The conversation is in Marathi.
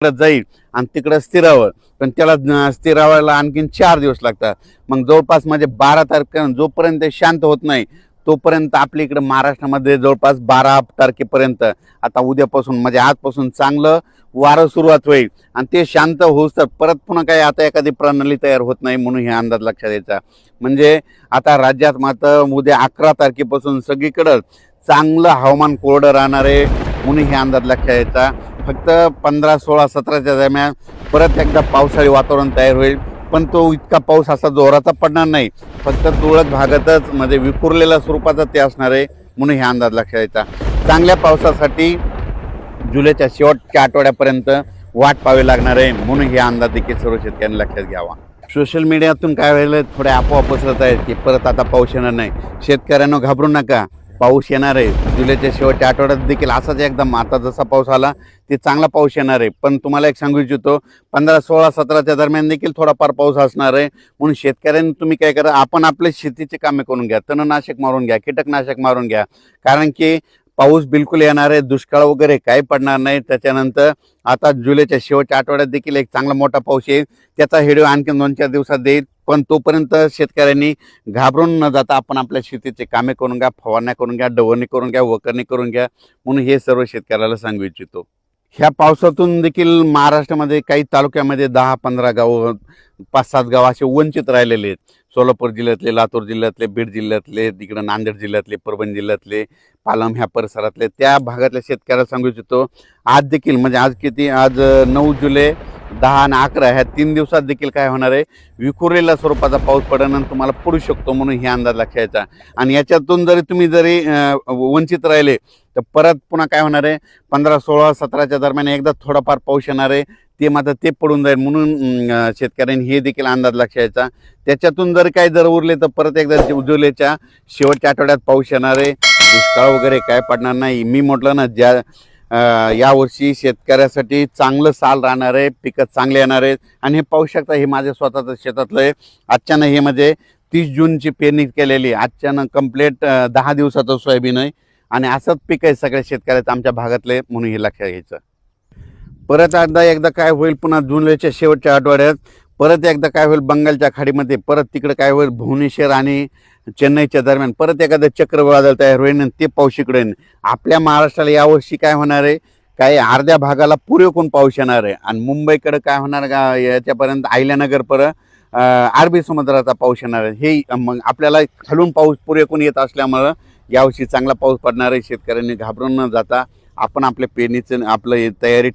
जाईल आणि तिकडे स्थिरावर, पण त्याला स्थिरावायला आणखीन 4 दिवस लागतात. मग जवळपास म्हणजे 12 तारखेपर्यंत जोपर्यंत शांत होत नाही तोपर्यंत आपल्या इकडे महाराष्ट्रामध्ये जवळपास 12 तारखेपर्यंत, आता उद्यापासून म्हणजे आजपासून चांगलं वारं सुरुवात होईल आणि ते शांत होऊस तर परत पुन्हा काही आता एखादी प्रणाली तयार होत नाही, म्हणून हे अंदाज लक्षात द्यायचा. म्हणजे आता राज्यात मात्र उद्या 11 तारखेपासून सगळीकडं चांगलं हवामान कोरडं राहणार आहे, म्हणून हे अंदाज लक्षात द्यायचा. फक्त 15, 16, 17च्या दरम्यान परत एकदा पावसाळी वातावरण तयार होईल, पण तो इतका पाऊस असा जोराचा पडणार नाही, फक्त तुरळक भागातच म्हणजे विखुरलेल्या स्वरूपाचा ते असणार आहे, म्हणून हे अंदाज लक्षात द्यायचा. चांगल्या पावसासाठी जुलैच्या शेवटच्या आठवड्यापर्यंत वाट पाहावी लागणार आहे, म्हणून हे अंदाज देखील सर्व शेतकऱ्यांनी लक्षात घ्यावा. सोशल मीडियातून काय व्हायला थोडे अफवा पसरत आहेत की परत आता पाऊस येणार नाही. शेतकऱ्यांना घाबरू नका, पाऊस येणार आहे. जुलैच्या शेवटच्या आठवड्यात देखील असाच एकदम आता जसा पाऊस आला ते चांगला पाऊस येणार आहे. पण तुम्हाला एक सांगू इच्छितो, 15, 16, 17च्या दरम्यान देखील थोडाफार पाऊस असणार आहे. म्हणून शेतकऱ्यांनी तुम्ही काय करा, आपण आपले शेतीचे कामे करून घ्या, तणनाशक मारून घ्या, कीटकनाशक मारून घ्या, कारण की पाऊस बिलकुल येणार आहे. दुष्काळ वगैरे काही पडणार नाही. त्याच्यानंतर आता जुलैच्या शेवटच्या आठवड्यात देखील एक चांगला मोठा पाऊस येईल, त्याचा व्हिडिओ आणखी 2-4 दिवसात देईल. पण तोपर्यंत शेतकऱ्यांनी घाबरून न जाता आपण आपल्या शेतीचे कामे करून घ्या, फवारण्या करून घ्या, डवरणी करून घ्या, वखरणी करून घ्या, म्हणून हे सर्व शेतकऱ्याला सांगू इच्छितो. ह्या पावसातून देखील महाराष्ट्रामध्ये काही तालुक्यामध्ये 10-15 गावं, 5-7 गावं असे वंचित राहिलेले आहेत. सोलापूर जिल्ह्यातले, लातूर जिल्ह्यातले, बीड जिल्ह्यातले, तिकडं नांदेड जिल्ह्यातले, परभणी जिल्ह्यातले, पालम ह्या परिसरातले त्या भागातल्या शेतकऱ्याला सांगू इच्छितो, आज देखील म्हणजे आज 9 जुलै, 10 आणि 11 ह्या 3 दिवसात देखील काय होणार आहे, विखुरलेल्या स्वरूपाचा पाऊस पडणं तुम्हाला पडू शकतो, म्हणून हे अंदाज लक्षात घ्यायचा. आणि याच्यातून तुम्ही वंचित राहिले तर परत पुन्हा काय होणार आहे, 15, 16, 17च्या दरम्यान एकदा थोडाफार पाऊस येणार आहे, ते मात्र ते पडून जाईल, म्हणून शेतकऱ्यांनी हे देखील अंदाज लक्षात घ्यायचा. त्याच्यातून जर उरले तर परत एकदा जुलैच्या शेवटच्या आठवड्यात पाऊस येणार आहे. दुष्काळ वगैरे काय पडणार नाही. मी म्हटलं ना, यावर्षी शेतकऱ्यासाठी चांगलं साल राहणार आहे, पिकं चांगले येणार आहेत. आणि हे पाहू शकता, हे माझ्या स्वतःचं शेतातलं आहे. आजच्यानं हे म्हणजे 30 जूनची पेरणी केलेली, आजच्यानं कंप्लीट 10 दिवसाचं सोयाबीन आहे. आणि असंच पीक आहे सगळ्या शेतकऱ्याचं आमच्या भागातले, म्हणून हे लक्षात घ्यायचं. परत एकदा काय होईल, पुन्हा जुलैच्या शेवटच्या आठवड्यात परत एकदा काय होईल, बंगालच्या खाडीमध्ये परत तिकडे काय होईल, भुवनेश्वर आणि चेन्नईच्या दरम्यान परत एखादं चक्रवादळ तयार होईल आणि ते पाऊस इकडे येईल. आपल्या महाराष्ट्राला यावर्षी काय होणार आहे, काही अर्ध्या भागाला पुरेपूर पाऊस येणार आहे. आणि मुंबईकडे काय होणार का, याच्यापर्यंत अहिल्यानगरपर्यंत अरबी समुद्राचा पाऊस येणार आहे. हे मग आपल्याला खालून पाऊस पुरेपूर येत असल्यामुळं यावर्षी चांगला पाऊस पडणार आहे. शेतकऱ्यांनी घाबरून न जाता आपण आपल्या पेरणीचं आपलं तयारी